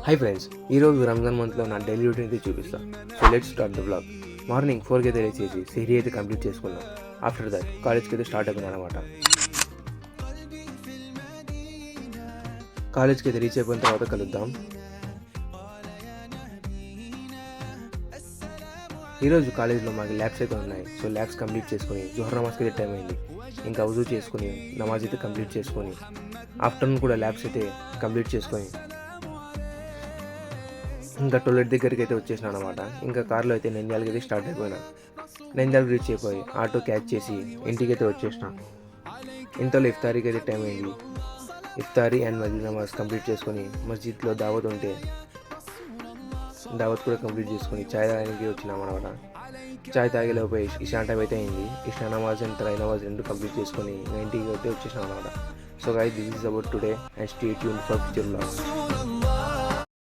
Hi friends, ఈరోజు రంజాన్ మంత్లో నా డైలీ రూటీన్ అయితే చూపిస్తాను. So let's start the blog. Morning 4కి అయితే రీచ్ చేసి సిరీ అయితే కంప్లీట్ చేసుకున్నాం. ఆఫ్టర్ దట్ కాలేజ్కి అయితే స్టార్ట్ అయిపోయినా అనమాట. కాలేజ్కి అయితే రీచ్ అయిపోయిన తర్వాత కలుద్దాం. ఈరోజు కాలేజ్లో మాకు ల్యాబ్స్ అయితే ఉన్నాయి. సో ల్యాబ్స్ కంప్లీట్ చేసుకుని జోహర్ నమాజ్కి అయితే టైం అయింది. ఇంకా వజూ చేసుకుని నమాజ్ అయితే కంప్లీట్ చేసుకొని ఆఫ్టర్నూన్ కూడా ల్యాబ్స్ అయితే కంప్లీట్ చేసుకొని ఇంకా టోయిలెట్ దగ్గరికి అయితే వచ్చేసినా అనమాట. ఇంకా కార్లో అయితే నంద్యాలకి అయితే స్టార్ట్ అయిపోయినా. నంద్యాలకు రీచ్ అయిపోయి ఆటో క్యాచ్ చేసి ఇంటికి అయితే వచ్చేసిన. ఇంతలో ఇఫ్తారీకి అయితే టైం అయింది. Iftari and Masjid namaz complete చేసుకొని మస్జిద్లో దావత్ ఉంటే దావత్ కూడా కంప్లీట్ చేసుకొని చాయ్ తాగడానికి వచ్చినాం అనమాట. చాయ్ తాగేలోపోయి ఇషా టైం అయితే అయింది. ఇషా నమాజ్ అండ్ తరాయి నమాజ్ రెండు కంప్లీట్ చేసుకొని ఇంటికి అయితే వచ్చేసినాం అనమాట. So guys, this is about today and stay tuned for future vlogs.